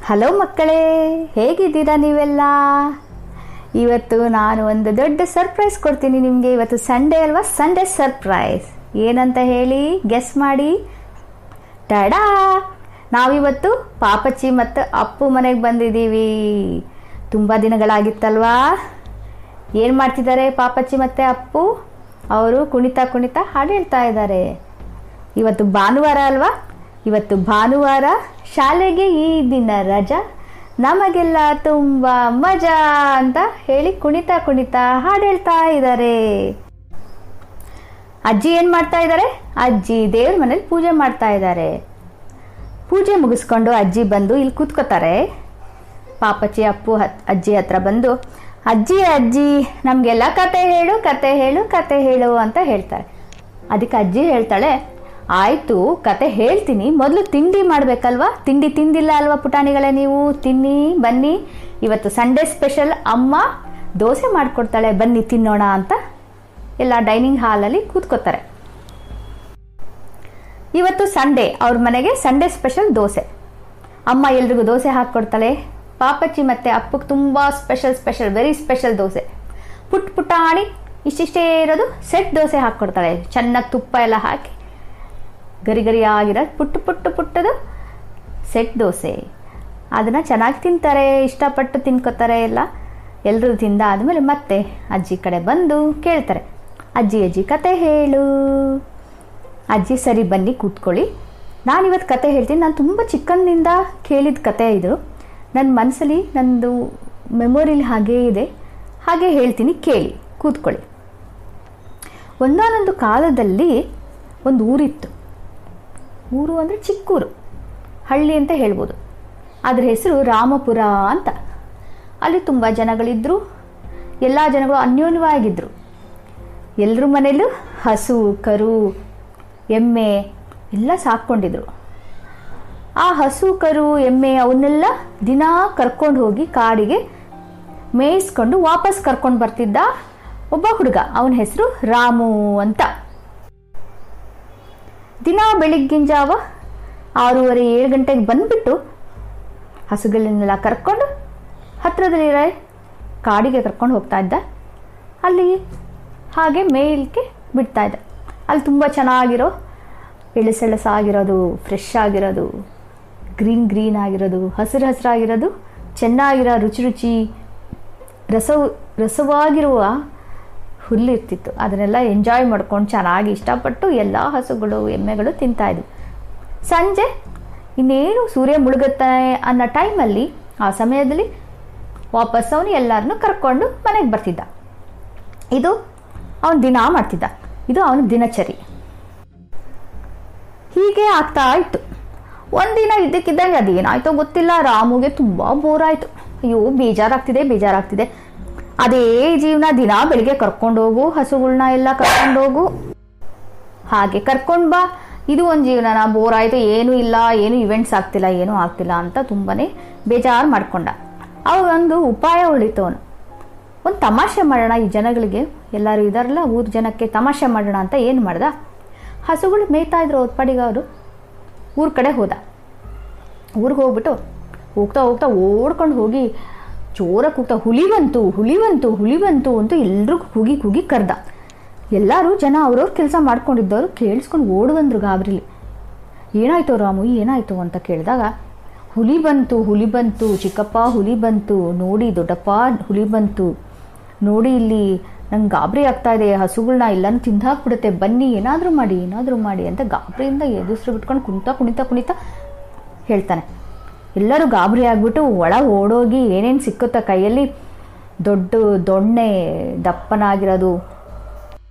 Hello ಮಕ್ಕಳೇ, ಹೇಗಿದ್ದೀರಾ ನೀವೆಲ್ಲ? ಇವತ್ತು ನಾನು ಒಂದು ದೊಡ್ಡ ಸರ್ಪ್ರೈಸ್ ಕೊಡ್ತೀನಿ ನಿಮಗೆ. ಇವತ್ತು ಸಂಡೇ ಅಲ್ವಾ? ಸಂಡೇ ಸರ್ಪ್ರೈಸ್ ಏನಂತ ಹೇಳಿ ಗೆಸ್ ಮಾಡಿ. ಟಡಾ! ನಾವಿವತ್ತು ಪಾಪಚ್ಚಿ ಮತ್ತು ಅಪ್ಪು ಮನೆಗೆ ಬಂದಿದ್ದೀವಿ. ತುಂಬ ದಿನಗಳಾಗಿತ್ತಲ್ವಾ? ಏನು ಮಾಡ್ತಿದ್ದಾರೆ ಪಾಪಚ್ಚಿ ಮತ್ತು ಅಪ್ಪು? ಅವರು ಕುಣಿತಾ ಕುಣಿತಾ ಹಾಡು ಹೇಳ್ತಾ ಇದ್ದಾರೆ. ಇವತ್ತು ಭಾನುವಾರ ಅಲ್ವಾ? ಇವತ್ತು ಭಾನುವಾರ, ಶಾಲೆಗೆ ಈ ದಿನ ರಜಾ, ನಮಗೆಲ್ಲ ತುಂಬ ಮಜಾ ಅಂತ ಹೇಳಿ ಕುಣಿತಾ ಕುಣಿತಾ ಹಾಡು ಹೇಳ್ತಾ ಇದ್ದಾರೆ. ಅಜ್ಜಿ ಏನು ಮಾಡ್ತಾ ಇದ್ದಾರೆ? ಅಜ್ಜಿ ದೇವ್ರ ಮನೇಲಿ ಪೂಜೆ ಮಾಡ್ತಾ ಇದ್ದಾರೆ. ಪೂಜೆ ಮುಗಿಸ್ಕೊಂಡು ಅಜ್ಜಿ ಬಂದು ಇಲ್ಲಿ ಕೂತ್ಕೋತಾರೆ. ಪಾಪಚ್ಚಿ ಅಪ್ಪು ಅಜ್ಜಿ ಹತ್ರ ಬಂದು, ಅಜ್ಜಿ ಅಜ್ಜಿ ನಮಗೆಲ್ಲ ಕತೆ ಹೇಳು ಕತೆ ಹೇಳು ಕತೆ ಹೇಳು ಅಂತ ಹೇಳ್ತಾರೆ. ಅದಕ್ಕೆ ಅಜ್ಜಿ ಹೇಳ್ತಾಳೆ, ಆಯಿತು ಕತೆ ಹೇಳ್ತೀನಿ, ಮೊದಲು ತಿಂಡಿ ಮಾಡಬೇಕಲ್ವಾ? ತಿಂಡಿ ತಿಂದಿಲ್ಲ ಅಲ್ವಾ ಪುಟಾಣಿಗಳೇ ನೀವು? ತಿನ್ನಿ ಬನ್ನಿ, ಇವತ್ತು ಸಂಡೇ ಸ್ಪೆಷಲ್. ಅಮ್ಮ ದೋಸೆ ಮಾಡಿಕೊಡ್ತಾಳೆ, ಬನ್ನಿ ತಿನ್ನೋಣ ಅಂತ ಎಲ್ಲ ಡೈನಿಂಗ್ ಹಾಲಲ್ಲಿ ಕೂತ್ಕೋತಾರೆ. ಇವತ್ತು ಸಂಡೇ, ಅವ್ರ ಮನೆಗೆ ಸಂಡೇ ಸ್ಪೆಷಲ್ ದೋಸೆ. ಅಮ್ಮ ಎಲ್ರಿಗೂ ದೋಸೆ ಹಾಕ್ಕೊಡ್ತಾಳೆ. ಪಾಪಚ್ಚಿ ಮತ್ತು ಅಪ್ಪಗೆ ತುಂಬ ಸ್ಪೆಷಲ್ ವೆರಿ ಸ್ಪೆಷಲ್ ದೋಸೆ. ಪುಟಾಣಿ ಇಷ್ಟಿಷ್ಟೇ ಇರೋದು ಸೆಟ್ ದೋಸೆ ಹಾಕ್ಕೊಡ್ತಾಳೆ. ಚೆನ್ನಾಗಿ ತುಪ್ಪ ಎಲ್ಲ ಹಾಕಿ ಗರಿ ಗರಿ ಆಗಿರೋ ಪುಟ್ಟದು ಸೆಟ್ ದೋಸೆ. ಅದನ್ನು ಚೆನ್ನಾಗಿ ತಿಂತಾರೆ, ಇಷ್ಟಪಟ್ಟು ತಿನ್ಕೋತಾರೆ ಎಲ್ಲ. ಎಲ್ಲರೂ ತಿಂದಾದ್ಮೇಲೆ ಮತ್ತೆ ಅಜ್ಜಿ ಕಡೆ ಬಂದು ಕೇಳ್ತಾರೆ, ಅಜ್ಜಿ ಕತೆ ಹೇಳು. ಅಜ್ಜಿ ಸರಿ ಬನ್ನಿ ಕೂತ್ಕೊಳ್ಳಿ, ನಾನಿವತ್ತು ಕತೆ ಹೇಳ್ತೀನಿ. ನಾನು ತುಂಬ ಚಿಕ್ಕಂದಿನಿಂದ ಕೇಳಿದ ಕತೆ ಇದು. ನನ್ನ ಮನಸ್ಸಲ್ಲಿ ನಂದು ಮೆಮೊರಿಲಿ ಹಾಗೇ ಇದೆ, ಹಾಗೆ ಹೇಳ್ತೀನಿ, ಕೇಳಿ ಕೂತ್ಕೊಳ್ಳಿ. ಒಂದಾನೊಂದು ಕಾಲದಲ್ಲಿ ಒಂದು ಊರಿತ್ತು. ಊರು ಅಂದರೆ ಚಿಕ್ಕೂರು, ಹಳ್ಳಿ ಅಂತ ಹೇಳ್ಬೋದು. ಅದರ ಹೆಸರು ರಾಮಪುರ ಅಂತ. ಅಲ್ಲಿ ತುಂಬ ಜನಗಳಿದ್ದರು. ಎಲ್ಲ ಜನಗಳು ಅನ್ಯೋನ್ಯವಾಗಿದ್ದರು. ಎಲ್ಲರ ಮನೆಯಲ್ಲೂ ಹಸು, ಕರು, ಎಮ್ಮೆ ಎಲ್ಲ ಸಾಕ್ಕೊಂಡಿದ್ರು. ಆ ಹಸು, ಕರು, ಎಮ್ಮೆ ಅವನ್ನೆಲ್ಲ ದಿನ ಕರ್ಕೊಂಡು ಹೋಗಿ ಕಾಡಿಗೆ ಮೇಯಿಸ್ಕೊಂಡು ವಾಪಸ್ ಕರ್ಕೊಂಡು ಬರ್ತಿದ್ದ ಒಬ್ಬ ಹುಡುಗ. ಅವನ ಹೆಸರು ರಾಮು ಅಂತ. ದಿನ ಬೆಳಿಗ್ಗಿನ ಜಾವ 6:30-7 ಗಂಟೆಗೆ ಬಂದುಬಿಟ್ಟು ಹಸುಗಳನ್ನೆಲ್ಲ ಕರ್ಕೊಂಡು ಹತ್ತಿರದಲ್ಲಿರೋ ಕಾಡಿಗೆ ಕರ್ಕೊಂಡು ಹೋಗ್ತಾ ಇದ್ದ. ಅಲ್ಲಿ ಹಾಗೆ ಮೇಯ್ಲಿಕ್ಕೆ ಬಿಡ್ತಾ ಇದ್ದ. ಅಲ್ಲಿ ತುಂಬ ಚೆನ್ನಾಗಿರೋ ಎಳಸೆಳಸಾಗಿರೋದು, ಫ್ರೆಶ್ ಆಗಿರೋದು, ಗ್ರೀನ್ ಆಗಿರೋದು, ಹಸಿರಾಗಿರೋದು, ಚೆನ್ನಾಗಿರೋ ರುಚಿ ರಸವಾಗಿರುವ ಹುಲ್ಲಿರ್ತಿತ್ತು. ಅದನ್ನೆಲ್ಲ ಎಂಜಾಯ್ ಮಾಡ್ಕೊಂಡು ಚೆನ್ನಾಗಿ ಇಷ್ಟಪಟ್ಟು ಎಲ್ಲ ಹಸುಗಳು, ಎಮ್ಮೆಗಳು ತಿಂತಾಯಿದ್ವು. ಸಂಜೆ ಇನ್ನೇನು ಸೂರ್ಯ ಮುಳುಗುತ್ತಾನೆ ಅನ್ನೋ ಟೈಮಲ್ಲಿ, ಆ ಸಮಯದಲ್ಲಿ ವಾಪಸ್ ಅವನು ಎಲ್ಲರನ್ನೂ ಕರ್ಕೊಂಡು ಮನೆಗೆ ಬರ್ತಿದ್ದ. ಇದು ಅವನು ದಿನ ಮಾಡ್ತಿದ್ದ. ಇದು ಅವನ ದಿನಚರಿ. ಹೀಗೆ ಆಗ್ತಾ ಇತ್ತು. ಒಂದಿನ ಇದ್ದಕ್ಕಿದ್ದಂಗೆ ಅದೇನಾಯ್ತೋ ಗೊತ್ತಿಲ್ಲ, ರಾಮುಗೆ ತುಂಬ ಬೋರ್ ಆಯಿತು. ಅಯ್ಯೋ ಬೇಜಾರಾಗ್ತಿದೆ. ಅದೇ ಜೀವನ, ದಿನ ಬೆಳಿಗ್ಗೆ ಕರ್ಕೊಂಡೋಗು, ಹಸುಗಳನ್ನ ಎಲ್ಲ ಕರ್ಕೊಂಡೋಗು, ಹಾಗೆ ಕರ್ಕೊಂಡು ಬಾ, ಇದು ಒಂದು ಜೀವನನ, ಬೋರ್ ಆಯಿತು, ಏನೂ ಇಲ್ಲ, ಏನು ಇವೆಂಟ್ಸ್ ಆಗ್ತಿಲ್ಲ, ಏನೂ ಆಗ್ತಿಲ್ಲ ಅಂತ ತುಂಬಾ ಬೇಜಾರು ಮಾಡ್ಕೊಂಡ. ಅವಾಗೊಂದು ಉಪಾಯ ಉಳಿತು. ಅವನು ಒಂದು ತಮಾಷೆ ಮಾಡೋಣ, ಈ ಜನಗಳಿಗೆ, ಎಲ್ಲರೂ ಇದಾರಲ್ಲ ಊರು ಜನಕ್ಕೆ ತಮಾಷೆ ಮಾಡೋಣ ಅಂತ ಏನು ಮಾಡ್ದ, ಹಸುಗಳು ಮೇಯ್ತಾ ಇದ್ರು ಅವ್ರ ಪಾಡಿಗೆ. ಅವರು ಊರ ಕಡೆ ಹೋದ. ಊರಿಗೆ ಹೋಗ್ಬಿಟ್ಟು ಹೋಗ್ತಾ ಓಡ್ಕೊಂಡು ಹೋಗಿ ಜೋರಾಗಿ ಕೂಗ್ತಾ, ಹುಲಿ ಬಂತು ಅಂತ ಎಲ್ರಿಗೂ ಕೂಗಿ ಕರೆದ. ಎಲ್ಲರೂ ಜನ ಅವ್ರವ್ರ ಕೆಲಸ ಮಾಡ್ಕೊಂಡಿದ್ದವರು ಕೇಳಿಸ್ಕೊಂಡು ಓಡಿ ಬಂದರು ಗಾಬರಿಲಿ. ಏನಾಯ್ತು ರಾಮು, ಏನಾಯ್ತು ಅಂತ ಕೇಳಿದಾಗ, ಹುಲಿ ಬಂತು ಚಿಕ್ಕಪ್ಪ, ಹುಲಿ ಬಂತು ನೋಡಿ, ದೊಡ್ಡಪ್ಪ ಹುಲಿ ಬಂತು ನೋಡಿ, ಇಲ್ಲಿ ನಂಗೆ ಗಾಬರಿ ಆಗ್ತಾ ಇದೆ, ಹಸುಗಳನ್ನ ಎಲ್ಲನೂ ತಿಂದಾಕ್ಬಿಡುತ್ತೆ, ಬನ್ನಿ ಏನಾದರೂ ಮಾಡಿ ಅಂತ ಗಾಬರಿಯಿಂದ ಎದುರು ಬಿಟ್ಕೊಂಡು ಕುಣಿತಾ ಹೇಳ್ತಾನೆ. ಎಲ್ಲರೂ ಗಾಬರಿ ಆಗಿಬಿಟ್ಟು ಒಳಗೆ ಓಡೋಗಿ ಏನೇನು ಸಿಕ್ಕುತ್ತಾ ಕೈಯಲ್ಲಿ, ದೊಡ್ಡ ದೊಣ್ಣೆ, ದಪ್ಪನಾಗಿರೋದು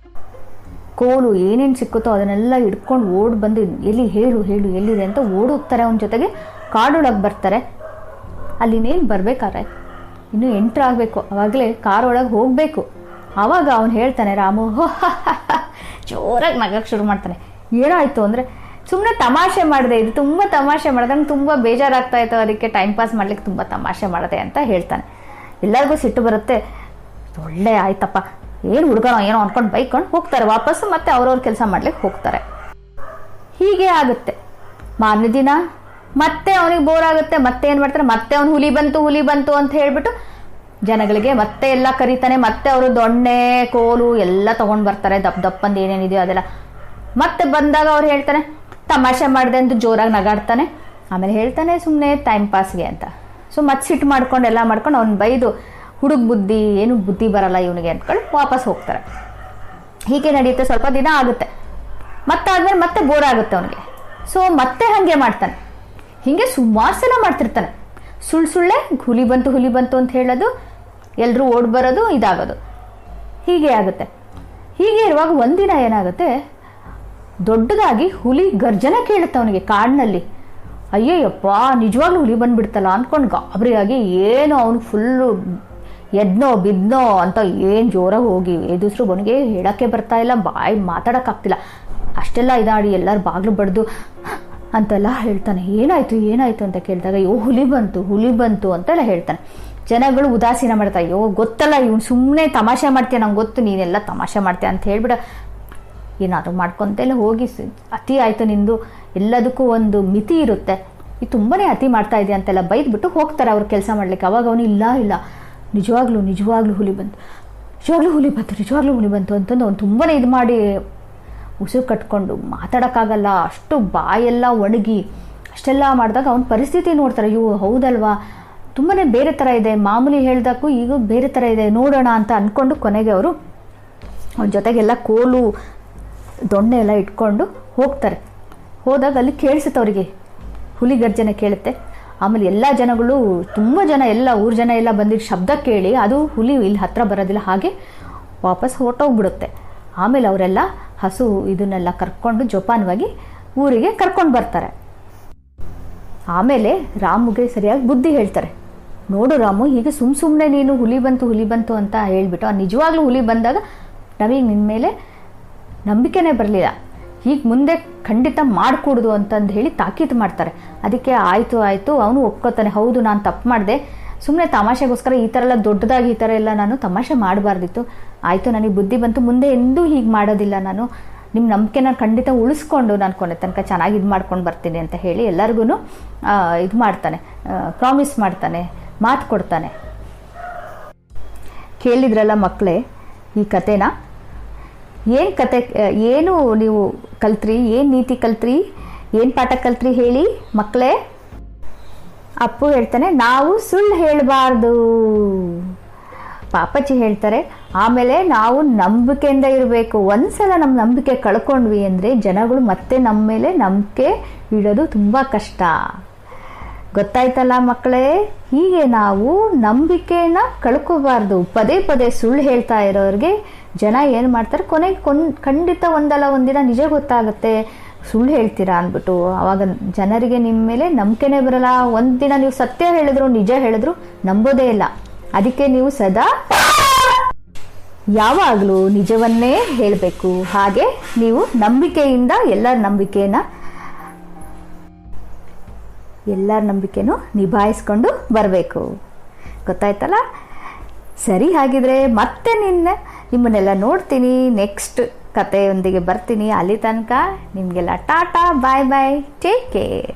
ಕೋಲು, ಏನೇನು ಸಿಕ್ಕುತ್ತೋ ಅದನ್ನೆಲ್ಲ ಹಿಡ್ಕೊಂಡು ಓಡಿ ಬಂದು, ಹೇಳು ಎಲ್ಲಿದೆ ಅಂತ ಓಡೋಗ್ತಾರೆ. ಅವನ ಜೊತೆಗೆ ಕಾಡೊಳಗೆ ಬರ್ತಾರೆ. ಅಲ್ಲಿನೇನು ಬರಬೇಕಾರೆ ಇನ್ನೂ ಎಂಟ್ರ್ ಆಗಬೇಕು, ಆವಾಗಲೇ ಕಾರೊಳಗೆ ಹೋಗಬೇಕು. ಆವಾಗ ಅವನು ಹೇಳ್ತಾನೆ, ರಾಮು ಜೋರಾಗಿ ನಗಕ್ಕೆ ಶುರು ಮಾಡ್ತಾನೆ. ಏನಾಯಿತು ಅಂದರೆ, ಸುಮ್ಮನೆ ತಮಾಷೆ ಮಾಡಿದೆ, ಇದು ತುಂಬ ತಮಾಷೆ ಮಾಡಿದೆ, ನಂಗೆ ತುಂಬ ಬೇಜಾರಾಗ್ತಾ ಇತ್ತು, ಅದಕ್ಕೆ ಟೈಮ್ ಪಾಸ್ ಮಾಡ್ಲಿಕ್ಕೆ ತುಂಬ ತಮಾಷೆ ಮಾಡಿದೆ ಅಂತ ಹೇಳ್ತಾನೆ. ಎಲ್ಲರಿಗೂ ಸಿಟ್ಟು ಬರುತ್ತೆ. ಒಳ್ಳೆ ಆಯ್ತಪ್ಪ, ಏನು ಹುಡುಗನೋ ಏನೋ ಅಂದ್ಕೊಂಡು ಬೈಕೊಂಡು ಹೋಗ್ತಾರೆ ವಾಪಸ್ಸು, ಮತ್ತೆ ಅವ್ರವ್ರ ಕೆಲಸ ಮಾಡ್ಲಿಕ್ಕೆ ಹೋಗ್ತಾರೆ. ಹೀಗೆ ಆಗುತ್ತೆ. ಮಾರನೇ ದಿನ ಮತ್ತೆ ಅವನಿಗೆ ಬೋರ್ ಆಗುತ್ತೆ. ಮತ್ತೆ ಏನು ಮಾಡ್ತಾರೆ, ಮತ್ತೆ ಅವ್ನು ಹುಲಿ ಬಂತು ಅಂತ ಹೇಳ್ಬಿಟ್ಟು ಜನಗಳಿಗೆ ಮತ್ತೆ ಎಲ್ಲ ಕರೀತಾನೆ. ಮತ್ತೆ ಅವರು ದೊಣ್ಣೆ ಕೋಲು ಎಲ್ಲ ತೊಗೊಂಡು ಬರ್ತಾರೆ, ದಪ್ಪಂದು ಏನೇನಿದೆಯೋ ಅದೆಲ್ಲ. ಮತ್ತೆ ಬಂದಾಗ ಅವ್ರು ಹೇಳ್ತಾನೆ ತಮಾಷೆ ಮಾಡಿದೆ ಅಂತ ಜೋರಾಗಿ ನಗಾಡ್ತಾನೆ. ಆಮೇಲೆ ಹೇಳ್ತಾನೆ ಸುಮ್ಮನೆ ಟೈಮ್ ಪಾಸ್ಗೆ ಅಂತ. ಸೊ ಮತ್ತೆ ಸಿಟ್ಟು ಮಾಡ್ಕೊಂಡು ಎಲ್ಲ ಮಾಡ್ಕೊಂಡು ಅವ್ನು ಬೈದು ಹುಡುಗ ಬುದ್ಧಿ, ಏನು ಬುದ್ಧಿ ಬರಲ್ಲ ಇವನಿಗೆ ಅಂದ್ಕೊಂಡು ವಾಪಸ್ ಹೋಗ್ತಾರೆ. ಹೀಗೆ ನಡೆಯುತ್ತೆ, ಸ್ವಲ್ಪ ದಿನ ಆಗುತ್ತೆ. ಮತ್ತಾದ್ಮೇಲೆ ಮತ್ತೆ ಬೋರ್ ಆಗುತ್ತೆ ಅವನಿಗೆ. ಸೊ ಮತ್ತೆ ಹಾಗೆ ಮಾಡ್ತಾನೆ. ಹೀಗೆ ಸುಮಾರು ಸಲ ಮಾಡ್ತಿರ್ತಾನೆ. ಸುಳ್ಳೆ ಹುಲಿ ಬಂತು ಅಂತ ಹೇಳೋದು, ಎಲ್ಲರೂ ಓಡ್ ಬರೋದು, ಇದಾಗೋದು, ಹೀಗೆ ಆಗುತ್ತೆ. ಹೀಗೆ ಇರುವಾಗ ಒಂದಿನ ಏನಾಗುತ್ತೆ, ದೊಡ್ಡದಾಗಿ ಹುಲಿ ಗರ್ಜನೆ ಕೇಳುತ್ತೆ ಅವನಿಗೆ ಕಾಡಿನಲ್ಲಿ. ಅಯ್ಯಯ್ಯಪ್ಪ, ನಿಜವಾಗ್ಲೂ ಹುಲಿ ಬಂದ್ಬಿಡ್ತಲ್ಲ ಅಂದ್ಕೊಂಡು ಗಾಬರಿಯಾಗಿ ಏನು ಅವನು ಫುಲ್ಲು ಎದ್ನೋ ಬಿದ್ನೋ ಅಂತ ಏನು ಜೋರಾಗಿ ಹೋಗಿ ಎದುರಿಸ್ರು. ಅವನಿಗೆ ಹೇಳೋಕ್ಕೆ ಬರ್ತಾ ಇಲ್ಲ, ಬಾಯಿ ಮಾತಾಡೋಕ್ಕಾಗ್ತಿಲ್ಲ. ಅಷ್ಟೆಲ್ಲ ಇದಾಡಿ ಎಲ್ಲರೂ ಬಾಗಿಲು ಬಡ್ದು ಅಂತೆಲ್ಲ ಹೇಳ್ತಾನೆ. ಏನಾಯಿತು ಅಂತ ಕೇಳಿದಾಗ ಅಯ್ಯೋ ಹುಲಿ ಬಂತು ಅಂತೆಲ್ಲ ಹೇಳ್ತಾನೆ. ಜನಗಳು ಉದಾಸೀನ ಮಾಡ್ತಾರೆ. ಅಯ್ಯೋ ಗೊತ್ತಲ್ಲ ಇವ್ನು ಸುಮ್ಮನೆ ತಮಾಷೆ ಮಾಡ್ತೀಯ, ನಂಗೆ ಗೊತ್ತು ನೀನೆಲ್ಲ ತಮಾಷೆ ಮಾಡ್ತೀಯ ಅಂತ ಹೇಳ್ಬಿಡ. ಏನಾದರೂ ಮಾಡ್ಕೊಂತೆಲ್ಲ ಹೋಗಿ ಅತಿ ಆಯಿತು ನಿಂದು, ಎಲ್ಲದಕ್ಕೂ ಒಂದು ಮಿತಿ ಇರುತ್ತೆ, ಇದು ತುಂಬಾ ಅತಿ ಮಾಡ್ತಾ ಇದೆಯಾ ಅಂತೆಲ್ಲ ಬೈದ್ಬಿಟ್ಟು ಹೋಗ್ತಾರೆ ಅವ್ರು ಕೆಲಸ ಮಾಡ್ಲಿಕ್ಕೆ. ಅವಾಗ ಅವನು ಇಲ್ಲ ನಿಜವಾಗ್ಲೂ ಹುಲಿ ಬಂತು ಅಂತಂದು ಅವ್ನು ತುಂಬಾ ಇದು ಮಾಡಿ ಉಸಿರು ಕಟ್ಕೊಂಡು ಮಾತಾಡೋಕ್ಕಾಗಲ್ಲ, ಅಷ್ಟು ಬಾಯೆಲ್ಲ ಒಣಗಿ ಅಷ್ಟೆಲ್ಲ ಮಾಡಿದಾಗ ಅವನ ಪರಿಸ್ಥಿತಿ ನೋಡ್ತಾರೆ. ಅಯ್ಯೋ ಹೌದಲ್ವಾ, ತುಂಬಾ ಬೇರೆ ಥರ ಇದೆ, ಮಾಮೂಲಿ ಹೇಳ್ದಕ್ಕೂ ಈಗ ಬೇರೆ ಥರ ಇದೆ, ನೋಡೋಣ ಅಂತ ಅಂದ್ಕೊಂಡು ಕೊನೆಗೆ ಅವರು ಅವನ ಜೊತೆಗೆಲ್ಲ ಕೋಲು ದೊಣ್ಣೆ ಎಲ್ಲ ಇಟ್ಕೊಂಡು ಹೋಗ್ತಾರೆ. ಹೋದಾಗ ಅಲ್ಲಿ ಕೇಳಿಸುತ್ತೆ ಅವರಿಗೆ, ಹುಲಿ ಗರ್ಜನೆ ಕೇಳುತ್ತೆ. ಆಮೇಲೆ ಎಲ್ಲ ಜನಗಳು, ತುಂಬ ಜನ, ಎಲ್ಲ ಊರ ಜನ ಎಲ್ಲ ಬಂದಿದ್ದು ಶಬ್ದ ಕೇಳಿ ಅದು ಹುಲಿ ಇಲ್ಲಿ ಹತ್ರ ಬರೋದಿಲ್ಲ, ಹಾಗೆ ವಾಪಸ್ ಹೊರಟೋಗ್ಬಿಡುತ್ತೆ. ಆಮೇಲೆ ಅವರೆಲ್ಲ ಹಸು ಇದನ್ನೆಲ್ಲ ಕರ್ಕೊಂಡು ಜೋಪಾನವಾಗಿ ಊರಿಗೆ ಕರ್ಕೊಂಡು ಬರ್ತಾರೆ. ಆಮೇಲೆ ರಾಮುಗೆ ಸರಿಯಾಗಿ ಬುದ್ಧಿ ಹೇಳ್ತಾರೆ. ನೋಡು ರಾಮು, ಹೀಗೆ ಸುಮ್ಮನೆ ನೀನು ಹುಲಿ ಬಂತು ಅಂತ ಹೇಳ್ಬಿಟ್ಟು ನಿಜವಾಗ್ಲೂ ಹುಲಿ ಬಂದಾಗ ನಮಗೆ ನಿನ್ನ ಮೇಲೆ ನಂಬಿಕೆನೇ ಬರಲಿಲ್ಲ, ಈಗ ಮುಂದೆ ಖಂಡಿತ ಮಾಡಿಕೊಡುದು ಅಂತಂದು ಹೇಳಿ ತಾಕೀತು ಮಾಡ್ತಾರೆ. ಅದಕ್ಕೆ ಆಯಿತು ಅವನು ಒಪ್ಕೋತಾನೆ. ಹೌದು, ನಾನು ತಪ್ಪು ಮಾಡಿದೆ, ಸುಮ್ಮನೆ ತಮಾಷೆಗೋಸ್ಕರ ಈ ಥರ ಎಲ್ಲ ದೊಡ್ಡದಾಗಿ ಈ ಥರ ಎಲ್ಲ ನಾನು ತಮಾಷೆ ಮಾಡಬಾರ್ದಿತ್ತು. ಆಯಿತು, ನನಗೆ ಬುದ್ಧಿ ಬಂತು, ಮುಂದೆ ಎಂದೂ ಹೀಗೆ ಮಾಡೋದಿಲ್ಲ, ನಾನು ನಿಮ್ಮ ನಂಬಿಕೆನ ಖಂಡಿತ ಉಳಿಸ್ಕೊಂಡು ನಾನು ಕೊನೆ ತನಕ ಚೆನ್ನಾಗಿ ಇದು ಮಾಡ್ಕೊಂಡು ಬರ್ತೀನಿ ಅಂತ ಹೇಳಿ ಎಲ್ಲರಿಗೂ ಇದು ಮಾಡ್ತಾನೆ, ಪ್ರಾಮಿಸ್ ಮಾಡ್ತಾನೆ, ಮಾತು ಕೊಡ್ತಾನೆ. ಕೇಳಿದ್ರಲ್ಲ ಮಕ್ಕಳೇ ಈ ಕತೆನ? ಏನು ಕತೆ, ಏನು ನೀವು ಕಲ್ತ್ರಿ, ಏನು ನೀತಿ ಕಲ್ತ್ರಿ, ಏನು ಪಾಠ ಕಲ್ತ್ರಿ ಹೇಳಿ ಮಕ್ಕಳೇ? ಅಪ್ಪು ಹೇಳ್ತಾನೆ, ನಾವು ಸುಳ್ಳು ಹೇಳಬಾರ್ದು. ಪಾಪಚ್ಚಿ ಹೇಳ್ತಾರೆ, ಆಮೇಲೆ ನಾವು ನಂಬಿಕೆಯಿಂದ ಇರಬೇಕು. ಒಂದ್ಸಲ ನಮ್ಮ ನಂಬಿಕೆ ಕಳ್ಕೊಂಡ್ವಿ ಅಂದರೆ ಜನಗಳು ಮತ್ತೆ ನಮ್ಮ ಮೇಲೆ ನಂಬಿಕೆ ಇಡೋದು ತುಂಬ ಕಷ್ಟ. ಗೊತ್ತಾಯ್ತಲ್ಲ ಮಕ್ಕಳೇ? ಹೀಗೆ ನಾವು ನಂಬಿಕೆನ ಕಳ್ಕೋಬಾರ್ದು. ಪದೇ ಸುಳ್ಳು ಹೇಳ್ತಾ ಇರೋರಿಗೆ ಜನ ಏನು ಮಾಡ್ತಾರೆ, ಕೊನೆಗೆ ಖಂಡಿತ ಒಂದಲ್ಲ ಒಂದಿನ ನಿಜ ಗೊತ್ತಾಗುತ್ತೆ ಸುಳ್ಳು ಹೇಳ್ತೀರಾ ಅಂದ್ಬಿಟ್ಟು. ಆವಾಗ ಜನರಿಗೆ ನಿಮ್ಮ ಮೇಲೆ ನಂಬಿಕೆನೇ ಬರಲ್ಲ. ಒಂದಿನ ನೀವು ಸತ್ಯ ಹೇಳಿದ್ರು, ನಿಜ ಹೇಳಿದ್ರು ನಂಬೋದೇ ಇಲ್ಲ. ಅದಕ್ಕೆ ನೀವು ಸದಾ ಯಾವಾಗಲೂ ನಿಜವನ್ನೇ ಹೇಳಬೇಕು. ಹಾಗೆ ನೀವು ನಂಬಿಕೆಯಿಂದ ಎಲ್ಲರ ನಂಬಿಕೆನೂ ನಿಭಾಯಿಸ್ಕೊಂಡು ಬರಬೇಕು. ಗೊತ್ತಾಯ್ತಲ್ಲ? ಸರಿ, ಹಾಗಿದ್ರೆ ಮತ್ತೆ ನಿಮ್ಮನ್ನೆಲ್ಲ ನೋಡ್ತೀನಿ, ನೆಕ್ಸ್ಟ್ ಕತೆಯೊಂದಿಗೆ ಬರ್ತೀನಿ. ಅಲ್ಲಿ ತನಕ ನಿಮಗೆಲ್ಲ ಟಾಟಾ, ಬಾಯ್, ಟೇಕ್ ಕೇರ್.